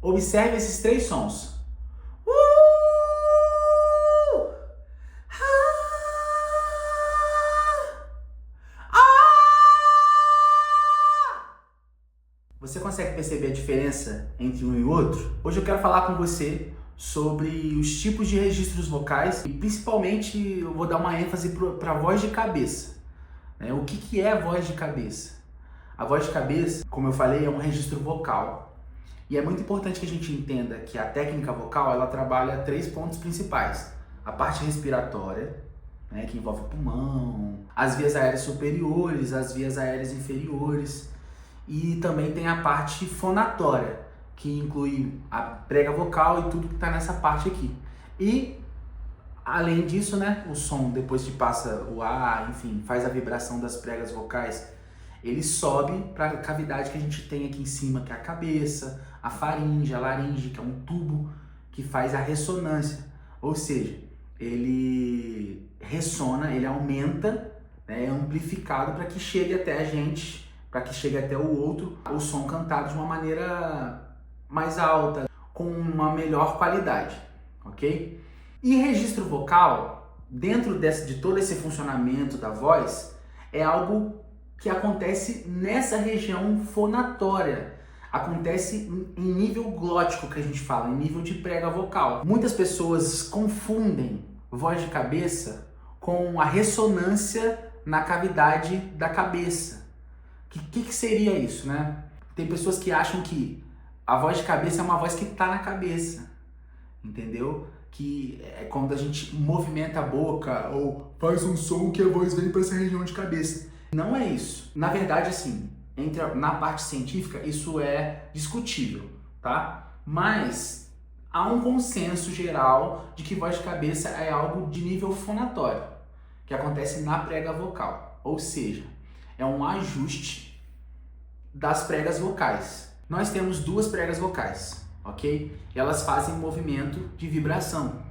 Observe esses três sons. Você consegue perceber a diferença entre um e outro? Hoje eu quero falar com você sobre os tipos de registros vocais e principalmente eu vou dar uma ênfase para a voz de cabeça. O que é a voz de cabeça? A voz de cabeça, como eu falei, é um registro vocal. E é muito importante que a gente entenda que a técnica vocal ela trabalha três pontos principais. A parte respiratória, que envolve o pulmão, as vias aéreas superiores, as vias aéreas inferiores. E também tem a parte fonatória, que inclui a prega vocal e tudo que está nessa parte aqui. E, além disso, o som, depois que passa o ar, enfim, faz a vibração das pregas vocais, ele sobe para a cavidade que a gente tem aqui em cima, que é a cabeça, a faringe, a laringe, que é um tubo que faz a ressonância. Ou seja, ele ressona, ele aumenta, é amplificado para que chegue até a gente, para que chegue até o outro, o som cantado de uma maneira mais alta, com uma melhor qualidade, ok? E registro vocal, dentro de todo esse funcionamento da voz, é algo que acontece nessa região fonatória, acontece em nível glótico, que a gente fala, em nível de prega vocal. Muitas pessoas confundem voz de cabeça com a ressonância na cavidade da cabeça. O que seria isso, Tem pessoas que acham que a voz de cabeça é uma voz que está na cabeça, entendeu? Que é quando a gente movimenta a boca ou faz um som que a voz vem para essa região de cabeça. Não é isso. Na verdade, assim, na parte científica, isso é discutível, tá? Mas há um consenso geral de que voz de cabeça é algo de nível fonatório, que acontece na prega vocal. Ou seja, é um ajuste das pregas vocais. Nós temos duas pregas vocais, ok? Elas fazem movimento de vibração.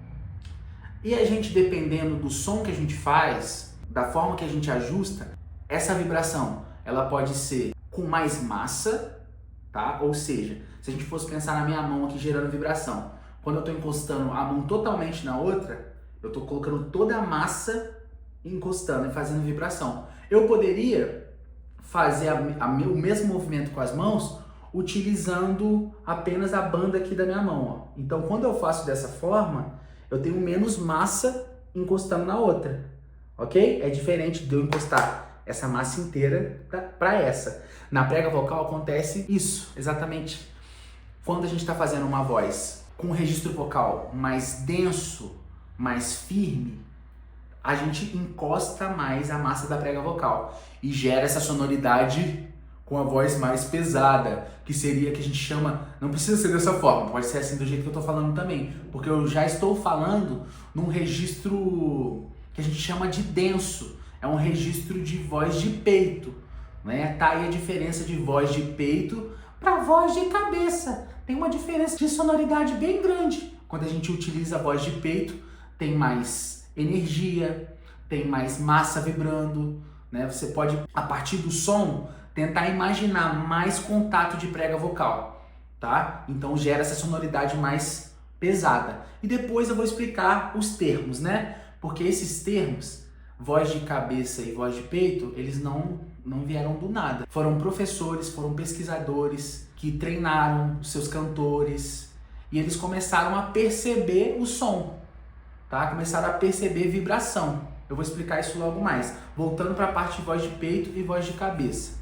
E a gente, dependendo do som que a gente faz, da forma que a gente ajusta, essa vibração, ela pode ser com mais massa, tá? Ou seja, se a gente fosse pensar na minha mão aqui gerando vibração, quando eu estou encostando a mão totalmente na outra, eu estou colocando toda a massa encostando e fazendo vibração. Eu poderia fazer o mesmo movimento com as mãos utilizando apenas a banda aqui da minha mão. Ó. Então, quando eu faço dessa forma, eu tenho menos massa encostando na outra, ok? É diferente de eu encostar essa massa inteira para essa. Na prega vocal acontece isso, exatamente. Quando a gente está fazendo uma voz com um registro vocal mais denso, mais firme, a gente encosta mais a massa da prega vocal e gera essa sonoridade com a voz mais pesada, que seria que a gente chama, não precisa ser dessa forma, pode ser assim do jeito que eu tô falando também, porque eu já estou falando num registro que a gente chama de denso, é um registro de voz de peito, Tá aí a diferença de voz de peito para voz de cabeça, tem uma diferença de sonoridade bem grande. Quando a gente utiliza a voz de peito, tem mais energia, tem mais massa vibrando, Você pode, a partir do som, tentar imaginar mais contato de prega vocal, tá? Então gera essa sonoridade mais pesada. E depois eu vou explicar os termos, Porque esses termos, voz de cabeça e voz de peito, eles não vieram do nada. Foram professores, foram pesquisadores que treinaram os seus cantores e eles começaram a perceber o som, tá? Começaram a perceber vibração. Eu vou explicar isso logo mais. Voltando para a parte de voz de peito e voz de cabeça.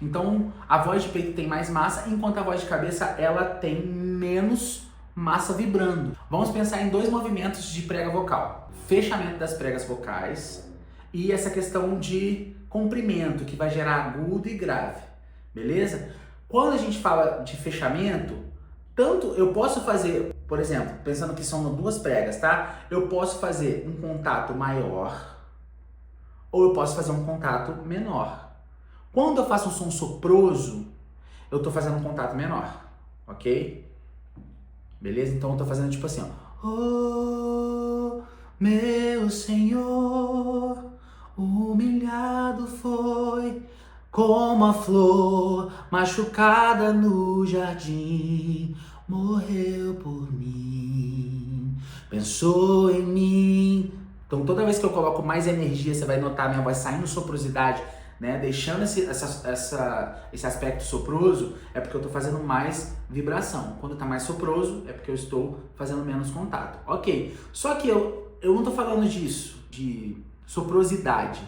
Então, a voz de peito tem mais massa, enquanto a voz de cabeça ela tem menos massa vibrando. Vamos pensar em dois movimentos de prega vocal. Fechamento das pregas vocais e essa questão de comprimento, que vai gerar agudo e grave. Beleza? Quando a gente fala de fechamento, tanto eu posso fazer, por exemplo, pensando que são duas pregas, tá? Eu posso fazer um contato maior ou eu posso fazer um contato menor. Quando eu faço um som soproso, eu estou fazendo um contato menor, ok? Beleza? Então eu estou fazendo tipo assim, ó. Oh, meu Senhor, humilhado foi como a flor machucada no jardim. morreu por mim, pensou em mim. Então toda vez que eu coloco mais energia, você vai notar minha voz saindo soprosidade, né? Deixando esse aspecto soproso, é porque eu estou fazendo mais vibração. Quando está mais soproso, é porque eu estou fazendo menos contato. Ok, só que eu não estou falando disso, de soprosidade.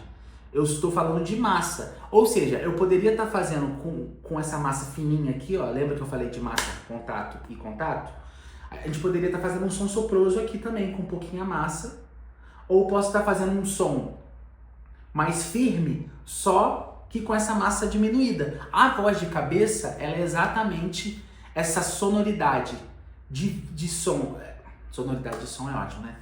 Eu estou falando de massa. Ou seja, eu poderia estar fazendo com essa massa fininha aqui, ó. Lembra que eu falei de massa, contato e contato? A gente poderia estar fazendo um som soproso aqui também, com um pouquinho a massa. Ou posso estar fazendo um som mais firme, só que com essa massa diminuída. A voz de cabeça, ela é exatamente essa sonoridade de som. Sonoridade de som é ótimo, né?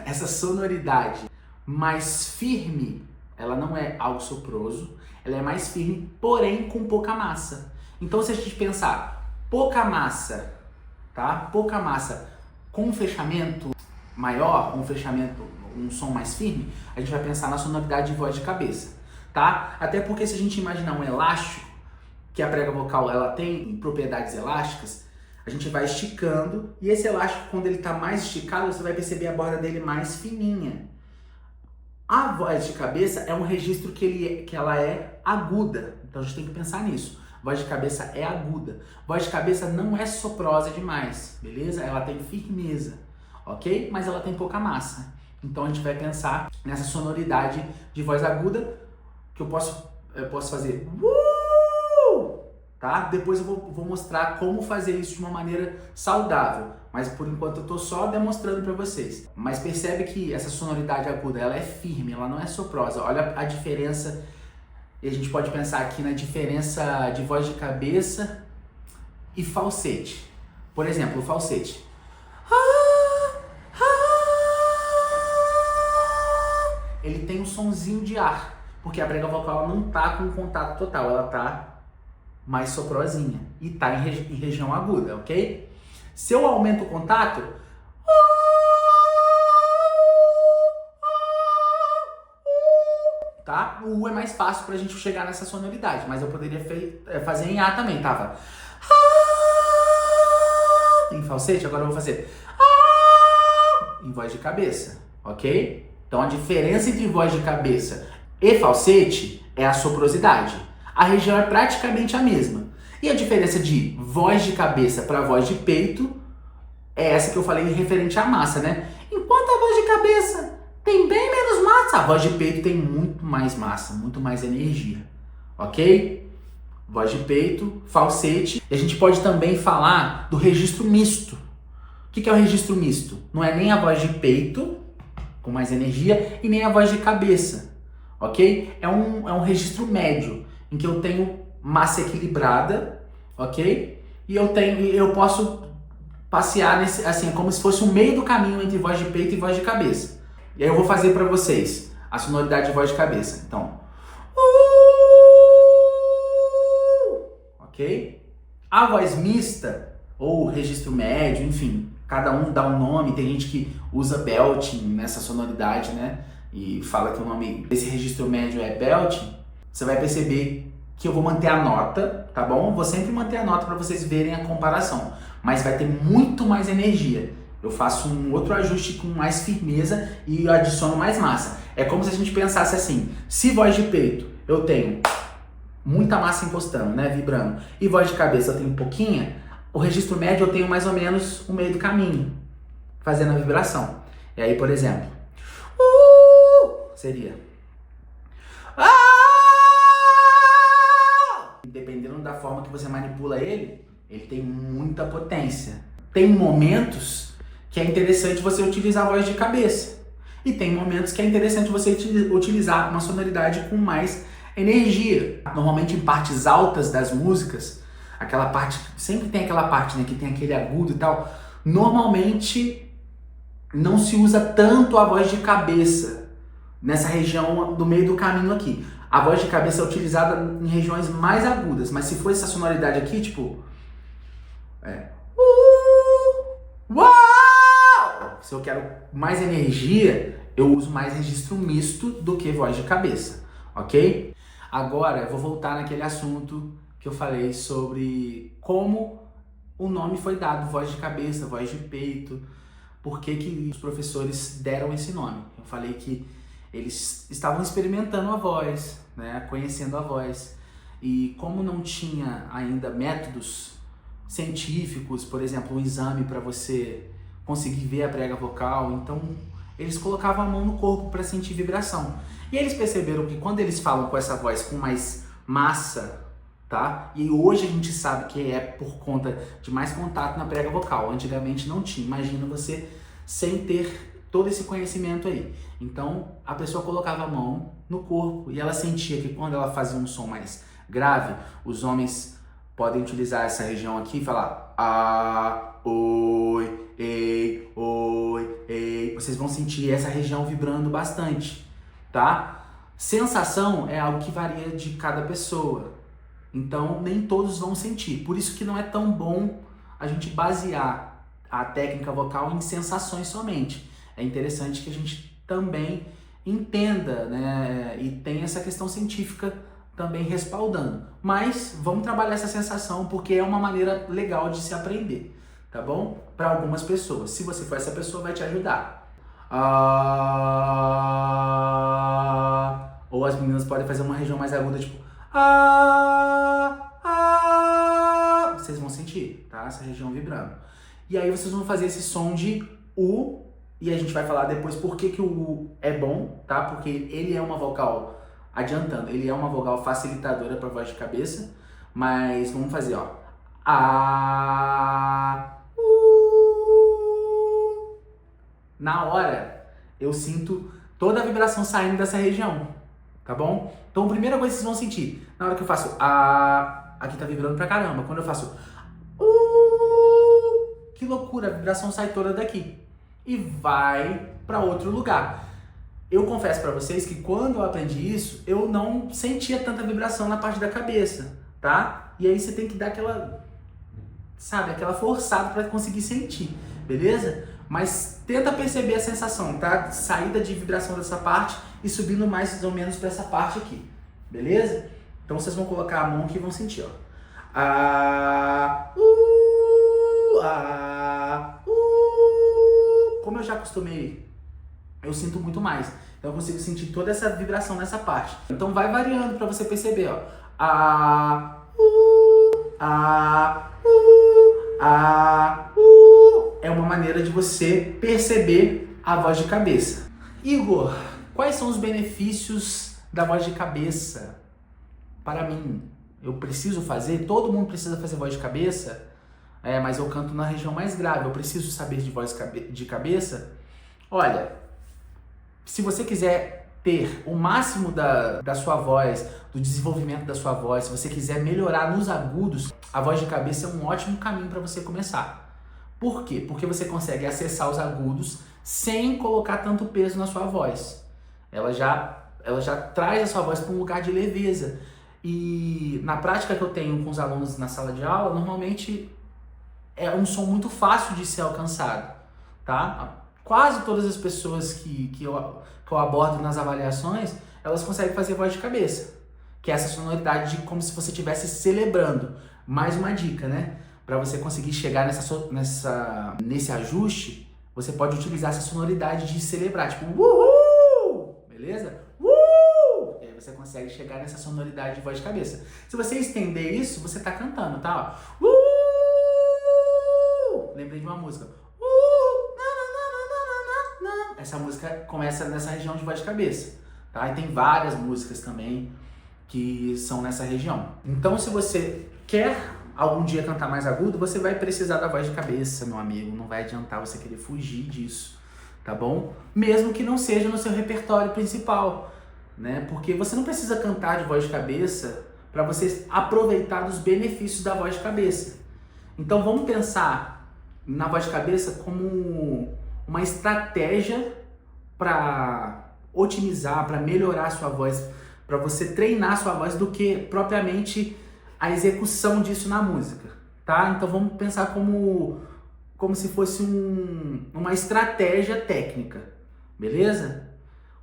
Essa sonoridade mais firme, ela não é algo soproso, ela é mais firme, porém com pouca massa. Então se a gente pensar pouca massa, tá? Pouca massa com um fechamento maior, um som mais firme, a gente vai pensar na sonoridade de voz de cabeça, tá? Até porque se a gente imaginar um elástico, que a prega vocal ela tem propriedades elásticas, a gente vai esticando e esse elástico, quando ele está mais esticado, você vai perceber a borda dele mais fininha. A voz de cabeça é um registro que ela é aguda, então a gente tem que pensar nisso. Voz de cabeça é aguda. Voz de cabeça não é soprosa demais, beleza? Ela tem firmeza, ok? Mas ela tem pouca massa. Então a gente vai pensar nessa sonoridade de voz aguda que eu posso fazer. Tá? Depois eu vou mostrar como fazer isso de uma maneira saudável, mas por enquanto eu tô só demonstrando para vocês. Mas percebe que essa sonoridade aguda, ela é firme, ela não é soprosa. Olha a diferença, e a gente pode pensar aqui na diferença de voz de cabeça e falsete. Por exemplo, o falsete. Ele tem um sonzinho de ar, porque a prega vocal não tá com contato total, ela tá mais soprosinha e tá em região aguda, ok? Se eu aumento o contato, tá? O U é mais fácil pra gente chegar nessa sonoridade, mas eu poderia fazer em A também, tava? Em falsete, agora eu vou fazer em voz de cabeça, ok? Então a diferença entre voz de cabeça e falsete é a soprosidade. A região é praticamente a mesma. E a diferença de voz de cabeça para voz de peito é essa que eu falei referente à massa, né? Enquanto a voz de cabeça tem bem menos massa, a voz de peito tem muito mais massa, muito mais energia, ok? Voz de peito, falsete. E a gente pode também falar do registro misto. O que é o registro misto? Não é nem a voz de peito, com mais energia, e nem a voz de cabeça, ok? É um registro médio, em que eu tenho massa equilibrada, ok? E eu posso passear nesse, assim, como se fosse o meio do caminho entre voz de peito e voz de cabeça. E aí eu vou fazer para vocês a sonoridade de voz de cabeça. Então, ok? A voz mista, ou registro médio, enfim, cada um dá um nome. Tem gente que usa belting nessa sonoridade, né? E fala que o nome desse registro médio é belting. Você vai perceber que eu vou manter a nota, tá bom? Vou sempre manter a nota para vocês verem a comparação, mas vai ter muito mais energia. Eu faço um outro ajuste com mais firmeza e eu adiciono mais massa. É como se a gente pensasse assim, se voz de peito eu tenho muita massa encostando, né, vibrando, e voz de cabeça eu tenho pouquinha, o registro médio eu tenho mais ou menos o meio do caminho, fazendo a vibração. E aí, por exemplo, seria... Dependendo da forma que você manipula ele tem muita potência. Tem momentos que é interessante você utilizar a voz de cabeça. E tem momentos que é interessante você utilizar uma sonoridade com mais energia. Normalmente em partes altas das músicas, aquela parte, sempre tem aquela parte, né, que tem aquele agudo e tal. Normalmente não se usa tanto a voz de cabeça nessa região do meio do caminho aqui. A voz de cabeça é utilizada em regiões mais agudas, mas se for essa sonoridade aqui, tipo... Uau! Se eu quero mais energia, eu uso mais registro misto do que voz de cabeça, ok? Agora eu vou voltar naquele assunto que eu falei sobre como o nome foi dado, voz de cabeça, voz de peito. Por que que os professores deram esse nome? Eu falei que eles estavam experimentando a voz, né, conhecendo a voz. E como não tinha ainda métodos científicos, por exemplo, um exame para você conseguir ver a prega vocal, então eles colocavam a mão no corpo para sentir vibração. E eles perceberam que quando eles falam com essa voz com mais massa, tá? E hoje a gente sabe que é por conta de mais contato na prega vocal. Antigamente não tinha. Imagina você sem ter todo esse conhecimento aí. Então a pessoa colocava a mão no corpo e ela sentia que quando ela fazia um som mais grave, os homens podem utilizar essa região aqui e falar a, oi, ei, oi, ei. Vocês vão sentir essa região vibrando bastante, tá? Sensação é algo que varia de cada pessoa. Então, nem todos vão sentir. Por isso que não é tão bom a gente basear a técnica vocal em sensações somente. É interessante que a gente também entenda, né? E tenha essa questão científica também respaldando. Mas vamos trabalhar essa sensação porque é uma maneira legal de se aprender, tá bom? Para algumas pessoas. Se você for essa pessoa, vai te ajudar. Ou as meninas podem fazer uma região mais aguda, tipo vocês vão sentir, tá? Essa região vibrando. E aí vocês vão fazer esse som de U, e a gente vai falar depois por que que o U é bom, tá? Porque ele é uma vocal, adiantando, ele é uma vocal facilitadora para voz de cabeça, mas vamos fazer, ó. Na hora, eu sinto toda a vibração saindo dessa região, tá bom? Então, a primeira coisa que vocês vão sentir, na hora que eu faço aqui tá vibrando pra caramba. Quando eu faço que loucura, a vibração sai toda daqui e vai pra outro lugar. Eu confesso pra vocês que quando eu aprendi isso, eu não sentia tanta vibração na parte da cabeça, tá? E aí você tem que dar aquela, sabe, aquela forçada pra conseguir sentir, beleza? Mas tenta perceber a sensação, tá? Saída de vibração dessa parte e subindo mais ou menos para essa parte aqui, beleza? Então vocês vão colocar a mão aqui e vão sentir, ó. Como eu já acostumei, eu sinto muito mais. Então eu consigo sentir toda essa vibração nessa parte. Então vai variando para você perceber, ó. É uma maneira de você perceber a voz de cabeça. Igor, quais são os benefícios da voz de cabeça para mim? Eu preciso fazer? Todo mundo precisa fazer voz de cabeça? Mas eu canto na região mais grave. Eu preciso saber de voz de cabeça? Olha, se você quiser ter o máximo da sua voz, do desenvolvimento da sua voz, se você quiser melhorar nos agudos, a voz de cabeça é um ótimo caminho para você começar. Por quê? Porque você consegue acessar os agudos sem colocar tanto peso na sua voz. Ela já traz a sua voz para um lugar de leveza. E na prática que eu tenho com os alunos na sala de aula, normalmente é um som muito fácil de ser alcançado, tá? Quase todas as pessoas que eu abordo nas avaliações, elas conseguem fazer voz de cabeça, que é essa sonoridade de como se você estivesse celebrando. Mais uma dica, né? Para você conseguir chegar nesse ajuste, você pode utilizar essa sonoridade de celebrar, tipo uhul, beleza? Uhul! E aí você consegue chegar nessa sonoridade de voz de cabeça. Se você estender isso, você tá cantando, tá? Ó. Lembrei de uma música. Essa música começa nessa região de voz de cabeça, tá? E tem várias músicas também que são nessa região. Então, se você quer algum dia cantar mais agudo, você vai precisar da voz de cabeça, meu amigo. Não vai adiantar você querer fugir disso, tá bom? Mesmo que não seja no seu repertório principal, né? Porque você não precisa cantar de voz de cabeça para você aproveitar dos benefícios da voz de cabeça. Então, vamos pensar na voz de cabeça como uma estratégia para otimizar, para melhorar a sua voz, para você treinar a sua voz, do que propriamente a execução disso na música, tá? Então vamos pensar como se fosse uma estratégia técnica, beleza?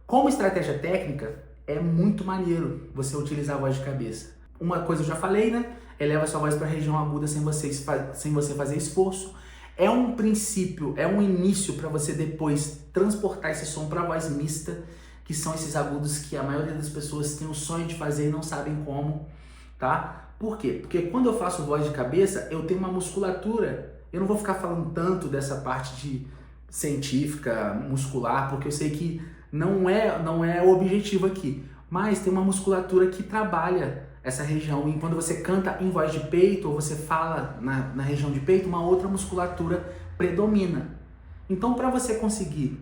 Como estratégia técnica, é muito maneiro você utilizar a voz de cabeça. Uma coisa eu já falei, né? eleva sua voz para a região aguda sem você fazer esforço. É um princípio, é um início para você depois transportar esse som para a voz mista, que são esses agudos que a maioria das pessoas tem o sonho de fazer e não sabem como, tá? Por quê? Porque quando eu faço voz de cabeça, eu tenho uma musculatura. Eu não vou ficar falando tanto dessa parte de científica, muscular, porque eu sei que não é o objetivo aqui. Mas tem uma musculatura que trabalha essa região. E quando você canta em voz de peito, ou você fala na região de peito, uma outra musculatura predomina. Então, para você conseguir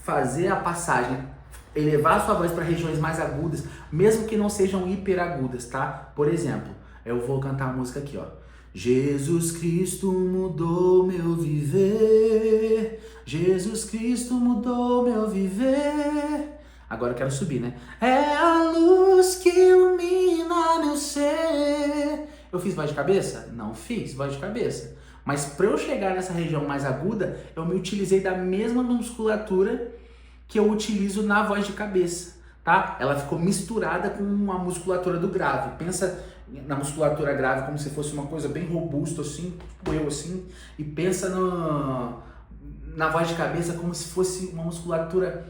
fazer a passagem, elevar a sua voz para regiões mais agudas, mesmo que não sejam hiperagudas, tá? Por exemplo, eu vou cantar a música aqui, ó. Jesus Cristo mudou meu viver, Jesus Cristo mudou meu viver. Agora eu quero subir, né? É a luz que ilumina meu ser. Eu fiz voz de cabeça? Não fiz voz de cabeça. Mas para eu chegar nessa região mais aguda, eu me utilizei da mesma musculatura que eu utilizo na voz de cabeça, tá? Ela ficou misturada com a musculatura do grave. Pensa na musculatura grave como se fosse uma coisa bem robusta, assim, tipo eu, assim. E pensa na voz de cabeça como se fosse uma musculatura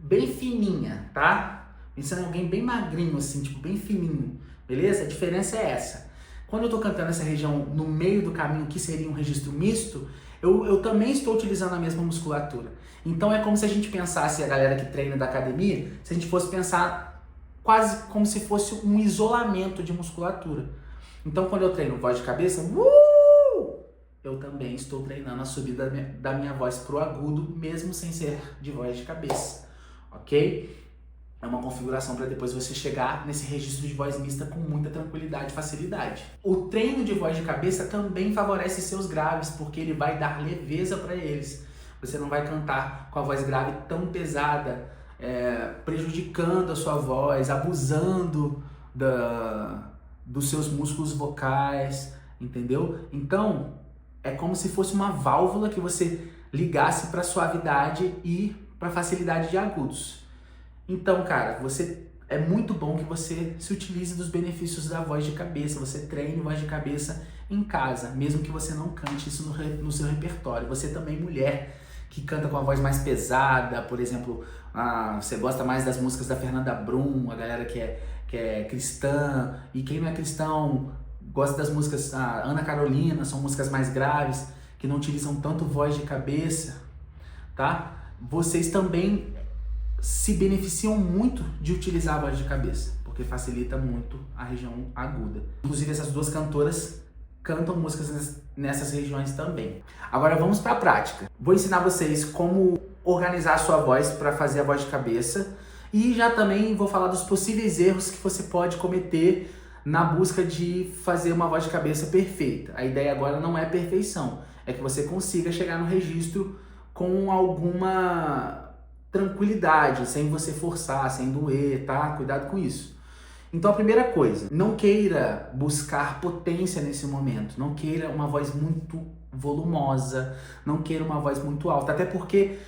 bem fininha, tá? Pensando em alguém bem magrinho, assim, tipo, bem fininho, beleza? A diferença é essa. Quando eu tô cantando essa região no meio do caminho, que seria um registro misto, eu também estou utilizando a mesma musculatura. Então é como se a gente pensasse, a galera que treina da academia, se a gente fosse pensar quase como se fosse um isolamento de musculatura. Então quando eu treino voz de cabeça, eu também estou treinando a subida da minha voz pro agudo, mesmo sem ser de voz de cabeça, ok? É uma configuração para depois você chegar nesse registro de voz mista com muita tranquilidade e facilidade. O treino de voz de cabeça também favorece seus graves, porque ele vai dar leveza para eles. Você não vai cantar com a voz grave tão pesada, prejudicando a sua voz, abusando dos seus músculos vocais, entendeu? Então, é como se fosse uma válvula que você ligasse para suavidade e para facilidade de agudos. Então, cara, é muito bom que você se utilize dos benefícios da voz de cabeça, você treine voz de cabeça em casa, mesmo que você não cante isso no seu repertório. Você também, mulher, que canta com a voz mais pesada, por exemplo, você gosta mais das músicas da Fernanda Brum, a galera que é cristã, e quem não é cristão gosta das músicas da Ana Carolina, são músicas mais graves, que não utilizam tanto voz de cabeça, tá? Vocês também se beneficiam muito de utilizar a voz de cabeça, porque facilita muito a região aguda. Inclusive, essas duas cantoras cantam músicas nessas regiões também. Agora vamos para a prática. Vou ensinar vocês como organizar a sua voz para fazer a voz de cabeça e já também vou falar dos possíveis erros que você pode cometer na busca de fazer uma voz de cabeça perfeita. A ideia agora não é perfeição, é que você consiga chegar no registro com alguma tranquilidade, sem você forçar, sem doer, tá? Cuidado com isso. Então a primeira coisa, não queira buscar potência nesse momento, não queira uma voz muito volumosa, não queira uma voz muito alta, até porque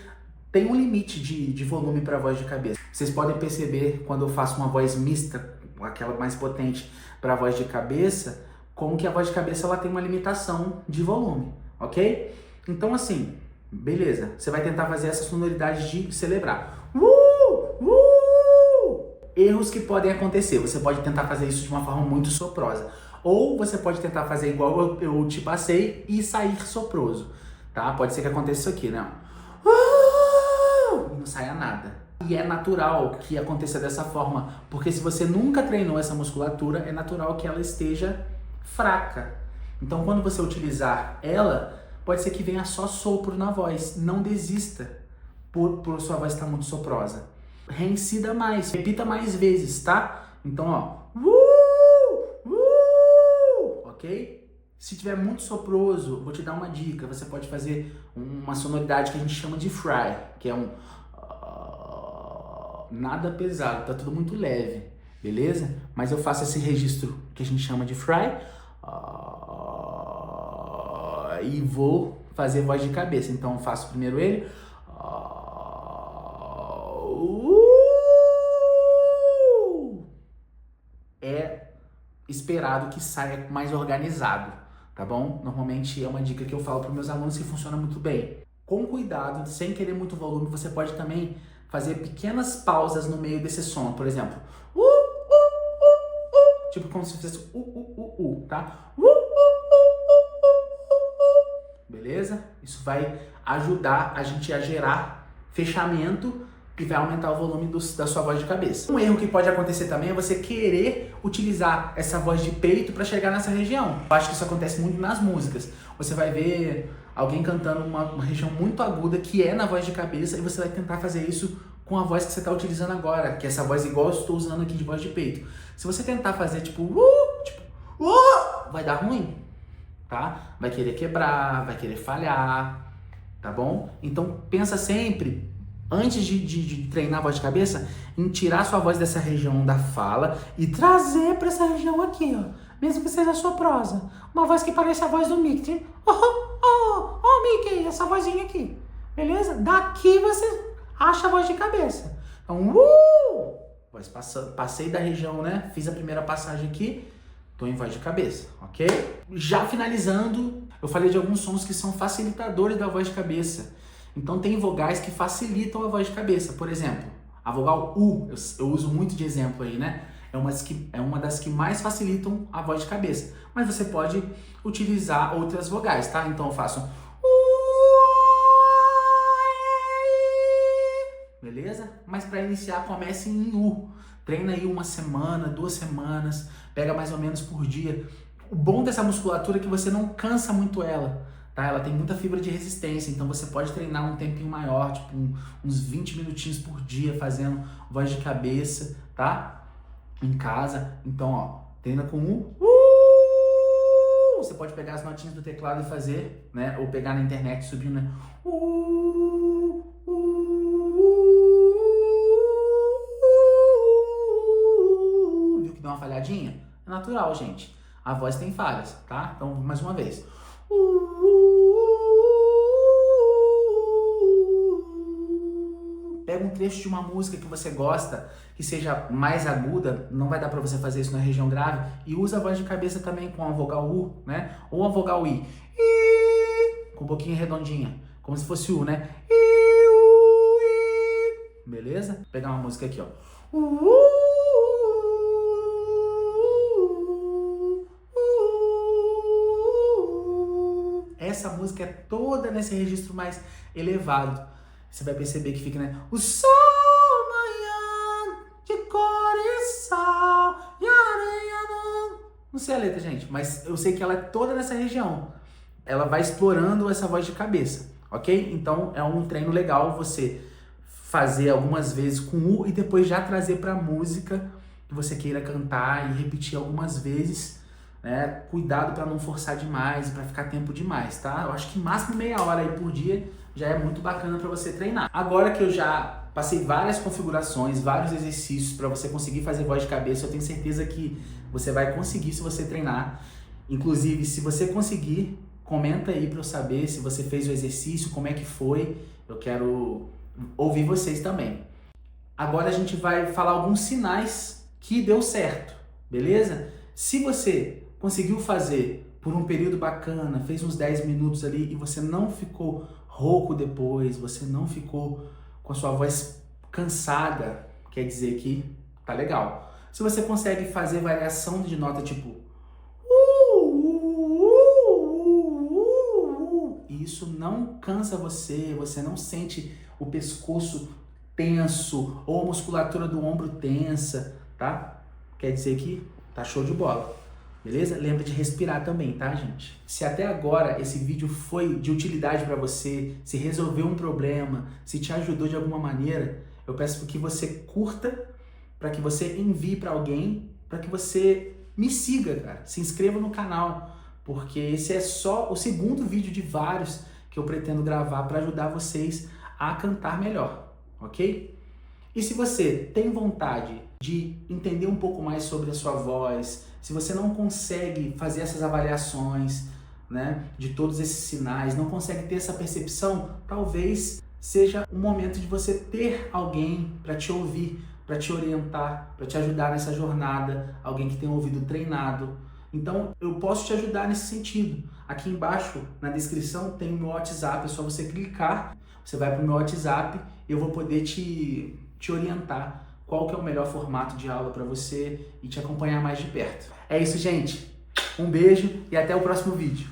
tem um limite de volume para a voz de cabeça. Vocês podem perceber quando eu faço uma voz mista, aquela mais potente para a voz de cabeça, como que a voz de cabeça ela tem uma limitação de volume, ok? Então assim, beleza, você vai tentar fazer essa sonoridade de celebrar. Erros que podem acontecer, você pode tentar fazer isso de uma forma muito soprosa. Ou você pode tentar fazer igual eu te passei e sair soproso, tá? Pode ser que aconteça isso aqui, né? E não saia nada. E é natural que aconteça dessa forma, porque se você nunca treinou essa musculatura, é natural que ela esteja fraca. Então quando você utilizar ela, pode ser que venha só sopro na voz. Não desista por sua voz estar muito soprosa. Reincida mais, repita mais vezes, tá? Então, ó. Ok? Se tiver muito soproso, vou te dar uma dica. Você pode fazer uma sonoridade que a gente chama de fry, que é um nada pesado, tá tudo muito leve, beleza? Mas eu faço esse registro que a gente chama de fry e vou fazer voz de cabeça. Então eu faço primeiro ele. esperado que saia mais organizado, tá bom? Normalmente é uma dica que eu falo para meus alunos que funciona muito bem. Com cuidado, sem querer muito volume, você pode também fazer pequenas pausas no meio desse som. Por exemplo, tipo como se fosse tá? Beleza? Isso vai ajudar a gente a gerar fechamento e vai aumentar o volume da sua voz de cabeça. Um erro que pode acontecer também é você querer utilizar essa voz de peito para chegar nessa região. Eu acho que isso acontece muito nas músicas. Você vai ver alguém cantando uma região muito aguda que é na voz de cabeça e você vai tentar fazer isso com a voz que você está utilizando agora, que é essa voz igual eu estou usando aqui de voz de peito. Se você tentar fazer vai dar ruim, tá? Vai querer quebrar, vai querer falhar, tá bom? Então pensa sempre, antes de treinar a voz de cabeça, em tirar sua voz dessa região da fala e trazer para essa região aqui, ó. Mesmo que seja a sua prosa. Uma voz que parece a voz do Mickey. Mickey, essa vozinha aqui. Beleza? Daqui você acha a voz de cabeça. Então, voz passei da região, né? Fiz a primeira passagem aqui. Tô em voz de cabeça, ok? Já finalizando, eu falei de alguns sons que são facilitadores da voz de cabeça. Então tem vogais que facilitam a voz de cabeça. Por exemplo, a vogal U, eu uso muito de exemplo aí, né? É uma das que mais facilitam a voz de cabeça. Mas você pode utilizar outras vogais, tá? Então eu faço beleza? Mas para iniciar, comece em U. Treina aí 1 semana, 2 semanas, pega mais ou menos por dia. O bom dessa musculatura é que você não cansa muito ela, tá? Ela tem muita fibra de resistência, então você pode treinar um tempinho maior, tipo uns 20 minutinhos por dia fazendo voz de cabeça, tá? Em casa. Então, ó, treina com U. Você pode pegar as notinhas do teclado e fazer, né? Ou pegar na internet subindo, né? Viu que deu uma falhadinha? É natural, gente. A voz tem falhas, tá? Então, mais uma vez. Pega um trecho de uma música que você gosta, que seja mais aguda, não vai dar para você fazer isso na região grave, e usa a voz de cabeça também com a vogal U, né? Ou a vogal I, com um pouquinho redondinha, como se fosse U, né? Beleza? Vou pegar uma música aqui, ó. Essa música é toda nesse registro mais elevado. Você vai perceber que fica, né? O sol amanhã de cor e sal e areia não sei a letra, gente, mas eu sei que ela é toda nessa região. Ela vai explorando essa voz de cabeça, ok? Então é um treino legal você fazer algumas vezes com U e depois já trazer para a música que você queira cantar e repetir algumas vezes, né? Cuidado para não forçar demais, para ficar tempo demais, tá? Eu acho que máximo meia hora aí por dia já é muito bacana para você treinar. Agora que eu já passei várias configurações, vários exercícios para você conseguir fazer voz de cabeça, eu tenho certeza que você vai conseguir se você treinar. Inclusive, se você conseguir, comenta aí para eu saber se você fez o exercício, como é que foi. Eu quero ouvir vocês também. Agora a gente vai falar alguns sinais que deu certo, beleza? Se você conseguiu fazer por um período bacana, fez uns 10 minutos ali e você não ficou rouco depois, você não ficou com a sua voz cansada, quer dizer que tá legal. Se você consegue fazer variação de nota tipo e isso não cansa você, você não sente o pescoço tenso ou a musculatura do ombro tensa, tá? Quer dizer que tá show de bola. Beleza? Lembra de respirar também, tá, gente? Se até agora esse vídeo foi de utilidade para você, se resolveu um problema, se te ajudou de alguma maneira, eu peço que você curta, para que você envie para alguém, para que você me siga, cara. Se inscreva no canal, porque esse é só o segundo vídeo de vários que eu pretendo gravar para ajudar vocês a cantar melhor, ok? E se você tem vontade de entender um pouco mais sobre a sua voz, se você não consegue fazer essas avaliações, né, de todos esses sinais, não consegue ter essa percepção, talvez seja o momento de você ter alguém para te ouvir, para te orientar, para te ajudar nessa jornada, alguém que tem um ouvido treinado. Então, eu posso te ajudar nesse sentido. Aqui embaixo, na descrição, tem o meu WhatsApp, é só você clicar, você vai para o meu WhatsApp e eu vou poder te orientar qual que é o melhor formato de aula para você e te acompanhar mais de perto. É isso, gente. Um beijo e até o próximo vídeo.